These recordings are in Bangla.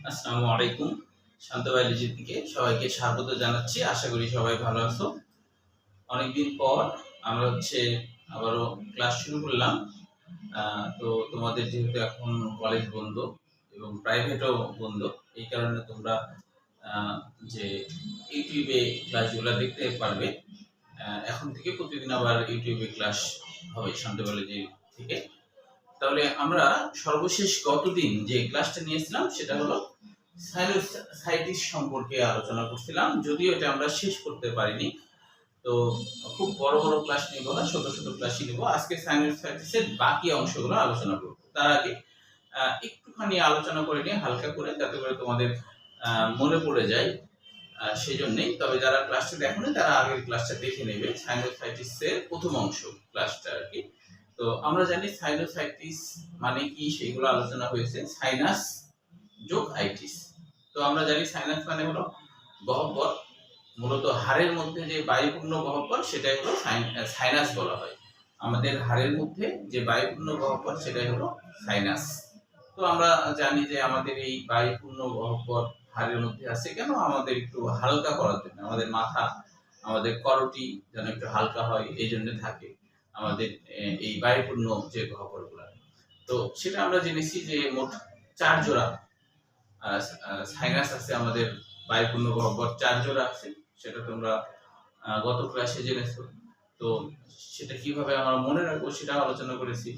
আসসালামু আলাইকুম। শান্ত বায়োলজি থেকে সবাইকে স্বাগত জানাচ্ছি। আশা করি সবাই ভালো আছো। অনেকদিন পর আমরা আবারও ক্লাস শুরু করলাম। তো তোমাদের যেহেতু এখন কলেজ বন্ধ এবং প্রাইভেটও বন্ধ, এই কারণে তোমরা আহ, যে ইউটিউবে ক্লাসগুলো দেখতে পারবে। এখন থেকে প্রতিদিন আবার ইউটিউবে ক্লাস হবে শান্ত বায়োলজি থেকে। তাহলে আমরা সর্বশেষ গতদিন যে ক্লাসটা নিয়েছিলাম সেটা হলো সাইনোসাইটিস সম্পর্কে আলোচনা করছিলাম, যদিও এটা আমরা শেষ করতে পারিনি। তো খুব বড় বড় ক্লাস নিব না, ছোট ছোট ক্লাসই নিব। আজকে সাইনোসাইটিসের বাকি অংশগুলো আলোচনা করব। তার আগে একটুখানি আলোচনা করে নিয়ে হালকা করে, যাতে করে তোমাদের মনে পড়ে যায়। সেই জন্যই, তবে যারা ক্লাসটা দেখোনি তারা আগের ক্লাসটা দেখে নেবে। সাইনোসাইটিসের প্রথম অংশ ক্লাসটা আর কি। তো আমরা জানি সাইনোসাইটিস মানে কি, সেইগুলো আলোচনা হয়েছে। সাইনাস যোগ আইটিস। তো আমরা জানি সাইনাস মানে হলো গহ্বর, মূলত হাড়ের মধ্যে যে বায়ুপূর্ণ গহ্বর সেটাই হলো সাইনাস বলা হয়। আমাদের হাড়ের মধ্যে যে বায়ুপূর্ণ গহ্বর সেটাই হলো সাইনাস। তো আমরা জানি যে আমাদের এই বায়ুপূর্ণ গহ্বর হাড়ের মধ্যে আছে কেন? আমাদের একটু হালকা করার জন্য, আমাদের মাথা, আমাদের করটি যেন একটু হালকা হয়, এই জন্য থাকে আমাদের এই বায়ুপূর্ণ যে গহ্বরগুলো। তো সেটা আমরা জেনেছি যে মোট 4 জোড়া সাইনাস আছে আমাদের। বায়ুপূর্ণ গহ্বর 4 জোড়া আছে, সেটা তোমরা গত ক্লাসে জেনেছো। তো সেটা কিভাবে আমরা মনে রাখবো সেটা আলোচনা করেছি।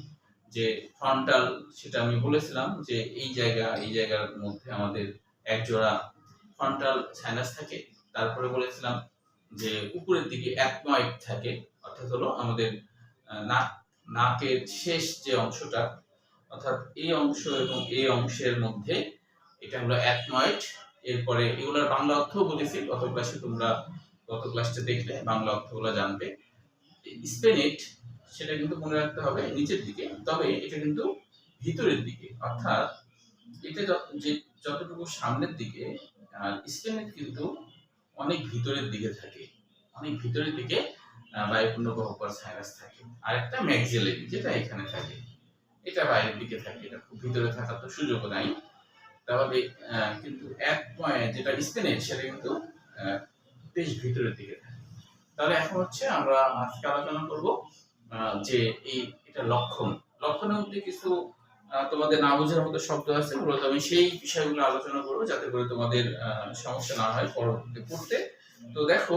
যে ফ্রন্টাল, সেটা আমি বলেছিলাম যে এই জায়গার মধ্যে আমাদের এক জোড়া ফ্রন্টাল সাইনাস থাকে। তারপরে বলেছিলাম যে উপরের দিকে অ্যাথময়েড থাকে, অর্থাৎ হলো আমাদের নাক নাকের শেষ যে অংশটা, অর্থাৎ এই অংশ এবং এই অংশের মধ্যে এটা হলো অ্যাথময়েড। এরপরে এগুলোর বাংলা অর্থ বলেছি গত ক্লাসে, তোমরা গত ক্লাসটা দেখলে বাংলা অর্থগুলো জানবে। স্পেনেট, সেটা কিন্তু মনে রাখতে হবে নিচের দিকে, তবে এটা কিন্তু ভিতরের দিকে, অর্থাৎ এটা যে যতটুকু সামনের দিকে, আর স্পেনেট কিন্তু অনেক ভিতরের দিকে থাকে, অনেক ভিতরের দিকে বায়ুপূর্ণ গহ্বর সাইনাস থাকে। আর একটা ম্যাক্সিলারি, যেটা এখানে থাকে, এটা বাইরের দিকে থাকে, এটা খুব ভিতরে থাকার তো সুযোগ নাই। তাহলে কিন্তু এক পয়েন্ট যেটা স্পেনেট, সেটা কিন্তু বেশ ভিতরের দিকে থাকে। তাহলে এখন আমরা আজকে আলোচনা করব যে এটা লক্ষণ। লক্ষণের মধ্যে কিছু তোমাদের না বোঝার মতো শব্দ আছে, মূলত আমি সেই বিষয়গুলো আলোচনা করবো যাতে করে তোমাদের সমস্যা না হয় পরবর্তীতে পড়তে। তো দেখো,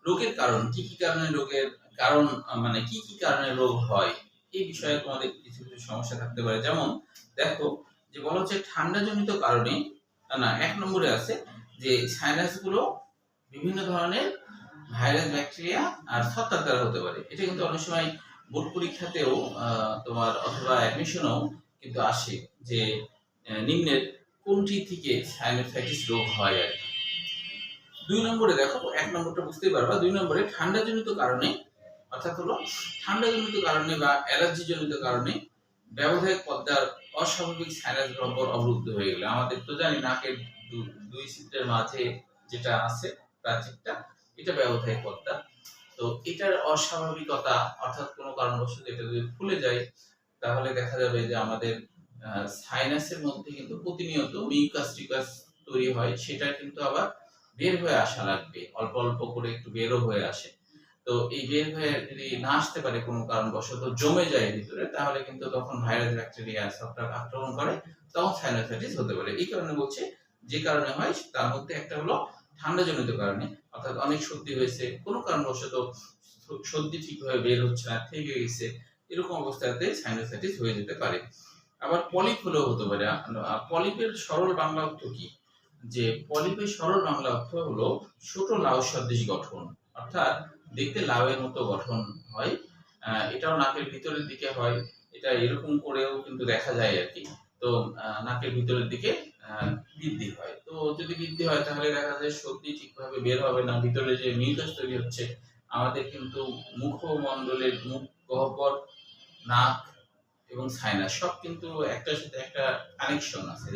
রোগের কারণ কি কি কারণে রোগের কারণ, মানে কি কি কারণে রোগ হয়, এই বিষয়ে তোমাদের কিছু কিছু সমস্যা থাকতে পারে। যেমন দেখো, যে বলা হচ্ছে ঠান্ডাজনিত কারণে, না, 1 নম্বরে আছে যে সাইনাস গুলো বিভিন্ন ধরনের ভাইরাস, ব্যাকটেরিয়া আর ছত্রাক দ্বারা হতে পারে। এটা কিন্তু অনেক সময় বোর্ড পরীক্ষাতেও তোমার অথবা অ্যাডমিশনেও কিন্তু আসে যে নিম্নের কোনটি থেকে সাইনোসাইটিস রোগ হয় আর কি। 2 নম্বরে দেখো, 1 নম্বরটা বুঝতেই পারবা। 2 নম্বরে ঠান্ডাজনিত কারণে, অর্থাৎ হলো ঠান্ডাজনিত কারণে বা অ্যালার্জি জনিত কারণে ব্যবধায়ক পর্দার অস্বাভাবিক সাইনাস গহ্বর অবরুদ্ধ হয়ে গেলে। আমাদের তো জানি নাকের দুই ছিদ্রের মাঝে যেটা আছে প্রাচীরটা, এটা ব্যবধায়ক পর্দা। তো এটার অস্বাভাবিকতা, অর্থাৎ কোনো কারণবশত এটা যদি খুলে যায়, তাহলে দেখা যাবে যে আমাদের সাইনাসের মধ্যে কিন্তু প্রতিনিয়ত মিউকাস টিকাস তৈরি হয়, সেটা কিন্তু আবার বের হয়ে আসা লাগবে, অল্প অল্প করে একটু বেরও হয়ে আসে। তো এই বের হয়ে যদি না আসতে পারে কোনো কারণবশত, জমে যায় ভিতরে, তাহলে কিন্তু তখন ভাইরাস, ব্যাকটেরিয়া, ছত্রাক আক্রমণ করে, তখন সাইনোসাইটিস হতে পারে। এই কারণে বলছে যে কারণে হয় তার মধ্যে একটা হলো ঠান্ডাজনিত কারণে, অর্থাৎ অনেক সর্দি হয়েছে, কোনো কারণবশত সর্দি ঠিকভাবে বের হচ্ছে না, থেকে গেছে, এরকম অবস্থাতে সাইনোসাইটিস হয়ে যেতে পারে। আবার পলিপ হলেও হতে পারে। পলিপের সরল বাংলা অর্থ কি? যে পলিপের সরল বাংলা অর্থ হলো ছোট লাউ সদৃশ গঠন, অর্থাৎ দেখতে লাউয়ের মতো গঠন হয়। এটাও নাকের ভিতরের দিকে হয়, এটা এরকম করেও কিন্তু দেখা যায় আর কি। তো নাকের ভিতরের দিকে বৃদ্ধি হয়। তো যদি বৃদ্ধি হয় তাহলে দেখা যায় সর্দি ঠিকভাবে বের হবে না, ভিতরে যে মিউকাস তৈরি হচ্ছে। আমাদের কিন্তু মুখমণ্ডলের মুখ গহ্বর, নাক এবং সাইনাস সব কিন্তু একটার সাথে একটা কানেকশন আছে,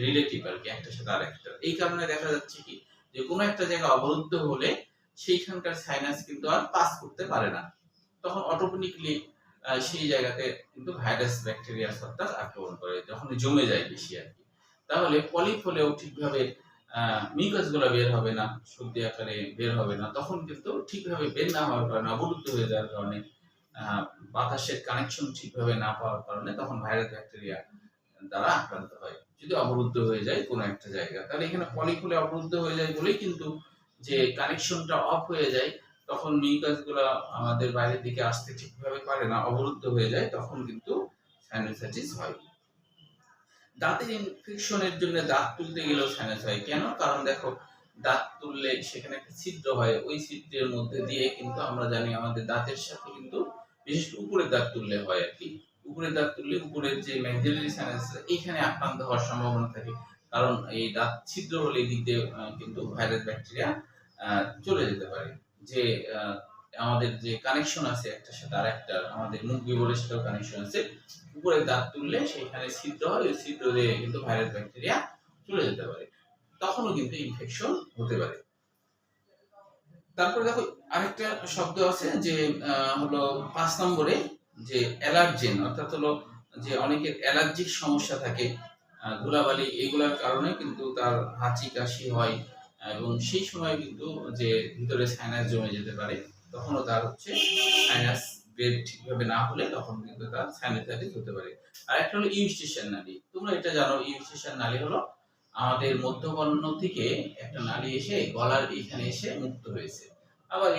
রিলেটিভ আর কি, একটার সাথে আরেকটা। এই কারণে দেখা যাচ্ছে কি, যে কোনো একটা জায়গা অবরুদ্ধ হলে সেইখানকার সাইনাস কিন্তু আর পাস করতে পারে না, তখন অটোমেটিকলি সেই জায়গাতে কিন্তু ভাইরাস, ব্যাকটেরিয়া, ছত্রাক আক্রমণ করে, যখন জমে যায় বেশি আর কি। তাহলে পলিপ হলেও ঠিকভাবে মিউকাস গুলো বের হবে না, সর্দি আকারে বের হবে না, তখন কিন্তু ঠিকভাবে বের না হওয়ার কারণে, অবরুদ্ধ হয়ে যাওয়ার কারণে, বাতাসের কানেকশন ঠিকভাবে না পাওয়ার কারণে তখন ভাইরাস ব্যাকটেরিয়া দ্বারা আক্রান্ত হয়। যদি অবরুদ্ধ হয়ে যায় কোনো একটা জায়গা, তাহলে এখানে পলিপ হলে অবরুদ্ধ হয়ে যায় বলেই কিন্তু যে কানেকশনটা অফ হয়ে যায়, তখন মিউকাস গুলো আমাদের বাইরের দিকে আসতে ঠিকভাবে পারে না, অবরুদ্ধ হয়ে যায়, তখন কিন্তু সাইনোসাইটিস হয়। দাঁতের ইনফেকশনের জন্য দাঁত তুলতে গেলেও সাইনাস হয়। কেন? কারণ দেখো, দাঁত তুললে সেখানে একটা ছিদ্র হয়, ওই ছিদ্রের মধ্যে দিয়ে কিন্তু আমরা জানি আমাদের দাঁতের সাথে কিন্তু, বিশেষ করে উপরের দাঁত তুললে হয় আর কি, উপরের দাঁত তুললে উপরের যে ম্যাক্সিলারি সাইনাস এইখানে আক্রান্ত হওয়ার সম্ভাবনা থাকে। কারণ এই দাঁত ছিদ্র হলে এদিক দিয়ে কিন্তু ভাইরাস ব্যাকটেরিয়া চলে যেতে পারে। যে আমাদের যে কানেকশন আছে একটার সাথে আরেকটা, আমাদের মুখ বিবরের সাথেও কানেকশন আছে, উপরে দাঁত তুললে সেখানে ছিদ্র হয়, ওই ছিদ্র দিয়ে কিন্তু ভাইরাস ব্যাকটেরিয়া চলে যেতে পারে, তখনও কিন্তু ইনফেকশন হতে পারে। তারপরে দেখো আরেকটা শব্দ আছে যে হলো 5 নম্বরে, যে অ্যালার্জেন, অর্থাৎ হলো যে অনেকের অ্যালার্জিক সমস্যা থাকে, ধুলাবালি এগুলোর কারণে কিন্তু তার হাঁচি কাশি হয়, এবং সেই সময় কিন্তু যে ভিতরে সাইনাস জমে যেতে পারে, তখনও তার হচ্ছে সাইনাস বের ঠিকভাবে না হলে তখন কিন্তু তার সাইনাসাইটিস হতে পারে। আর একটা হলো ইউস্টেশন নালী, তোমরা এটা জানো, ইউস্টেশন নালী হলো আমাদের মধ্যকর্ণ থেকে একটা নালী এসে গলার এখানে এসে মুক্ত হয়েছে, আবার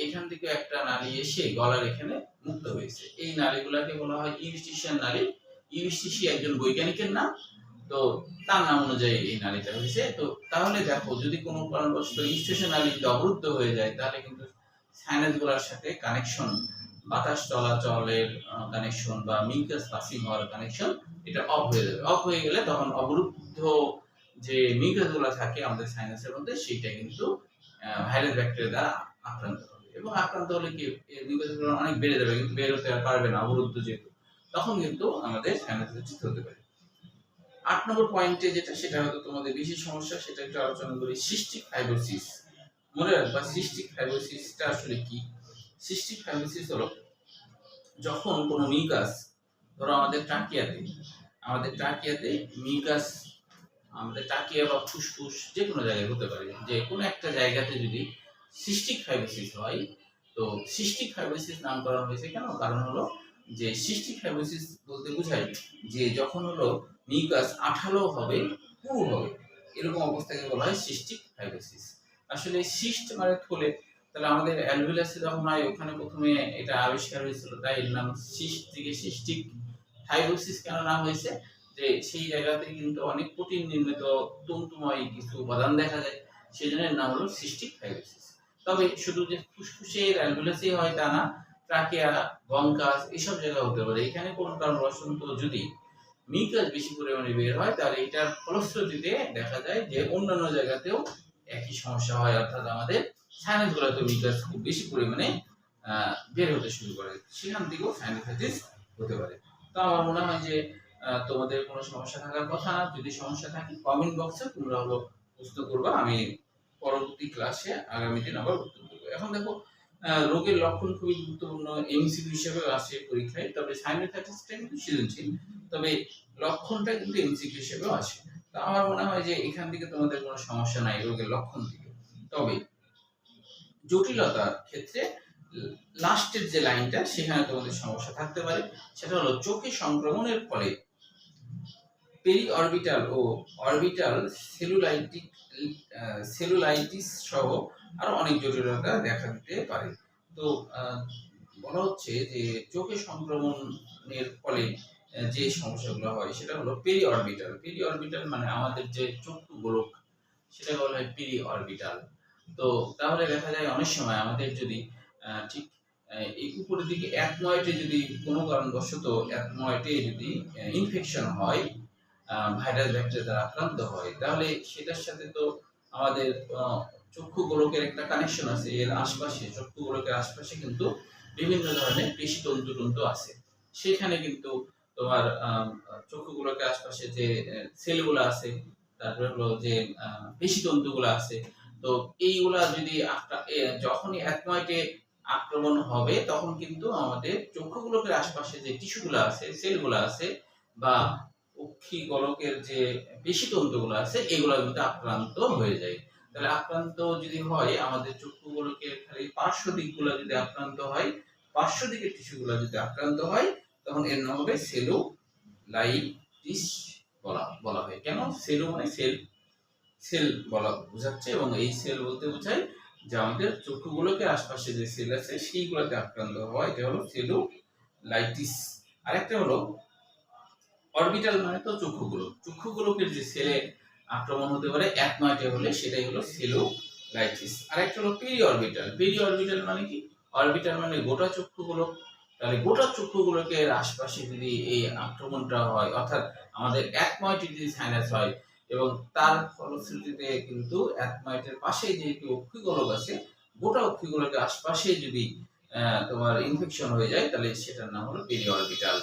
এখান থেকে একটা নালী এসে গলার এখানে মুক্ত হয়েছে, এই নালীগুলোকে বলা হয় ইউস্টেশন নালী। ইউস্টিসি একজন বৈজ্ঞানিকের নাম, তো তার নাম অনুযায়ী এই নালীটা হয়েছে। তো তাহলে দেখো, যদি কোনো কারণবশত ইউস্টেশন নালী অবরুদ্ধ হয়ে যায়, তাহলে কিন্তু সাইনাস গুলোর সাথে কানেকশন, বাতাস চলাচলের কানেকশন বা মিউকাস পাসিং হওয়ার কানেকশন, এটা অফ হয়ে যাবে। অফ হয়ে গেলে তখন অবরুদ্ধ যে মিউকাস গুলো থাকে আমাদের সাইনাসের মধ্যে, সেটা কিন্তু ভাইরাস ব্যাকটেরিয়া দ্বারা আক্রান্ত হবে, এবং আক্রান্ত হলে কি মিউকাস গুলো অনেক বেড়ে যাবে, কিন্তু বের হতে পারবে না, অবরুদ্ধ যেহেতু, তখন কিন্তু আমাদের সাইনাসাইটিস হতে পারে। 8 নম্বর পয়েন্টে যেটা, সেটা হয়তো তোমাদের বেশি সমস্যা, সেটা একটু আলোচনা করি, সিস্টিক ফাইব্রোসিস। মনে রাখবা সিস্টিক ফাইব্রোসিসটা আসলে কি। সিস্টিক ফাইব্রোসিস হলো যখন কোনো মিউকাস, ধরো আমাদের ট্রাকিয়াতে মিউকাস, আমাদের ট্রাকিয়া বা ফুসফুস যে কোনো জায়গায় হতে পারে, যে কোনো একটা জায়গাতে যদি সিস্টিক ফাইব্রোসিস হয়, তো সিস্টিক ফাইব্রোসিস নামকরণ হয়েছে কেন? কারণ হলো যে সিস্টিক ফাইব্রোসিস বলতে বোঝায় যে যখন হলো মিউকাস আঠালো হবে, পুরু হবে, এরকম অবস্থাকে বলা হয় সিস্টিক ফাইব্রোসিস। আসলে সিস্ট মানে থলে, তাহলে আমাদের অ্যালভিলাসে যখন হয়, ওখানে প্রথমে এটা আবিষ্কার হয়েছিল, তাই এর নাম সিস্ট থেকে সিস্টিক ফাইব্রোসিস কেন নাম হয়েছে, যে সেই জায়গাতে কিন্তু অনেক প্রোটিন নির্মিত তন্তুময় কিছু উপাদান দেখা যায়, সেই জন্য এর নাম হলো সিস্টিক ফাইব্রোসিস। তবে শুধু যে ফুসফুসের অ্যালভিলাসেই হয় তা না, ট্রাকিয়া, বঙ্কাস এসব জায়গা হতে পারে। এখানে কোনো কারণবশত যদি মিউকাস বেশি পরিমাণে বের হয়, তাহলে এটার ফলশ্রুতিতে দেখা যায় যে অন্যান্য জায়গাতেও একই সমস্যা হয়, অর্থাৎ আমাদের সাইনাস গুলোতে মিউকাস খুব বেশি পরিমাণে বের হতে শুরু করে, সেখান থেকেও সাইনাসাইটিস হতে পারে। তো আমার মনে হয় যে তোমাদের কোনো সমস্যা থাকার কথা না। যদি সমস্যা থাকে কমেন্ট বক্সে তোমরা হলো প্রশ্ন করবা, আমি পরবর্তী ক্লাসে আগামী দিন আবার উত্তর দেবো। এখন দেখো, রোগের লক্ষণ খুবই গুরুত্বপূর্ণ, এমসিকিউ হিসেবে আসে পরীক্ষায়, তবে সাইনোসাইটিসটা কিন্তু সৃজনশীল, তবে লক্ষণটা কিন্তু এমসিকিউ হিসেবেও আসে। তো আমার মনে হয় যে এখান থেকে তোমাদের কোনো সমস্যা নাই রোগের লক্ষণ থেকে। তবে জটিলতার ক্ষেত্রে লাস্টের যে লাইনটা, সেখানে তোমাদের সমস্যা থাকতে পারে, সেটা হলো চোখে সংক্রমণের ফলে পেরি অরবিটাল ও অরবিটাল সেলুলাইটিস সহ আরো অনেক জটিলতা দেখা দিতে পারে। তো বলা হচ্ছে যে চোখে সংক্রমণের ফলে যে সমস্যাগুলো হয়, সেটা হলো পেরি অরবিটাল মানে আমাদের যে চক্ষু গোলক, সেটা বলা হয় পেরি অরবিটাল। তো তাহলে দেখা যায় অনেক সময় আমাদের যদি ঠিক এই উপরের দিকে অ্যাথময়েডে যদি কোনো কারণবশত অ্যাথময়েডে যদি ইনফেকশন হয়, ভাইরাস ব্যাকটেরিয়া দ্বারা আক্রান্ত হয়, তাহলে সেটার সাথে তো আমাদের চক্ষু গোলকের একটা কানেকশন আছে, এর আশপাশে চক্ষু গোলকের আশপাশে কিন্তু বিভিন্ন ধরনের পেশি তন্তু আছে, সেখানে কিন্তু তোমার চক্ষু গোলকের আশপাশে যে সেলগুলো আছে, তারপরে হলো যে পেশি তন্তুগুলো আছে, তো এইগুলা যদি যখনই অ্যাথময়েডে আক্রমণ হবে, তখন কিন্তু আমাদের চক্ষু গোলকের আশপাশে যে টিস্যুগুলো আছে, সেলগুলো আছে, বা অক্ষি গোলকের যে পেশিতন্তুগুলো আছে এগুলো কিন্তু আক্রান্ত হয়ে যায়। তাহলে আক্রান্ত যদি হয় আমাদের চক্ষু গোলকের খালি পার্শ্ব দিকগুলো যদি আক্রান্ত হয়, পার্শ্ব দিকের টিস্যুগুলো যদি আক্রান্ত হয়, তখন এর নাম হবে সেলুলাইটিস বলা হয়। কেন? সেলু মানে সেল বলা বোঝাচ্ছে, এবং এই সেল বলতে বোঝায় যে আমাদের চক্ষু গোলকের আশপাশে যে সেল আছে সেইগুলোতে আক্রান্ত হওয়া, এটা হলো সেলুলাইটিস। আরেকটা হলো অরবিটাল, মানে তো চক্ষু গোলকের যে সেলে আক্রমণ হতে পারে একমাইটে হলে সেটাই হলো সেলুলাইটিস। আরেকটা হলো পেরিঅরবিটাল মানে কি? অরবিটাল মানে গোটা চক্ষু গোলক। তাহলে গোটা চক্ষু গোলকের আশপাশে যদি এই আক্রমণটা হয়, অর্থাৎ আমাদের একমাইটে যদি সাইনাস হয় এবং তার ফলশ্রুতিতে কিন্তু একমাইটের পাশে যে অক্ষি গোলক আছে, গোটা অক্ষি গোলকের আশপাশে যদি তোমার ইনফেকশন হয়ে যায়, তাহলে সেটার নাম হলো পেরিঅরবিটাল।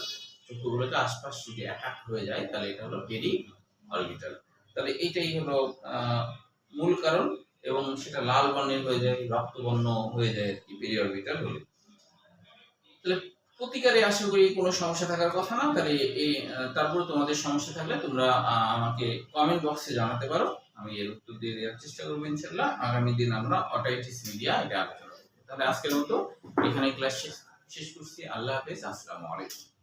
চক্ষুগুলোকে আশপাশ যদি অ্যাটাক হয়ে যায় তাহলে এটা হলো পেরি অরবিটাল। তাহলে এটাই হলো মূল কারণ, এবং সেটা লাল বর্ণের হয়ে যায়, রক্তবর্ণ হয়ে যায় আর কি পেরি অরবিটাল হলে। তাহলে প্রতিকারে আশা করি কোনো সমস্যা থাকার কথা না। তাহলে এই তারপরে তোমাদের সমস্যা থাকলে তোমরা আমাকে কমেন্ট বক্সে জানাতে পারো, আমি এর উত্তর দিয়ে দেওয়ার চেষ্টা করবো ইনশাআল্লাহ। আগামী দিন আমরা অটাইটিস মিডিয়া এটা আলোচনা করবো। তাহলে আজকের মতো এখানে ক্লাস শেষ করছি। আল্লাহ হাফেজ, আসসালামু আলাইকুম।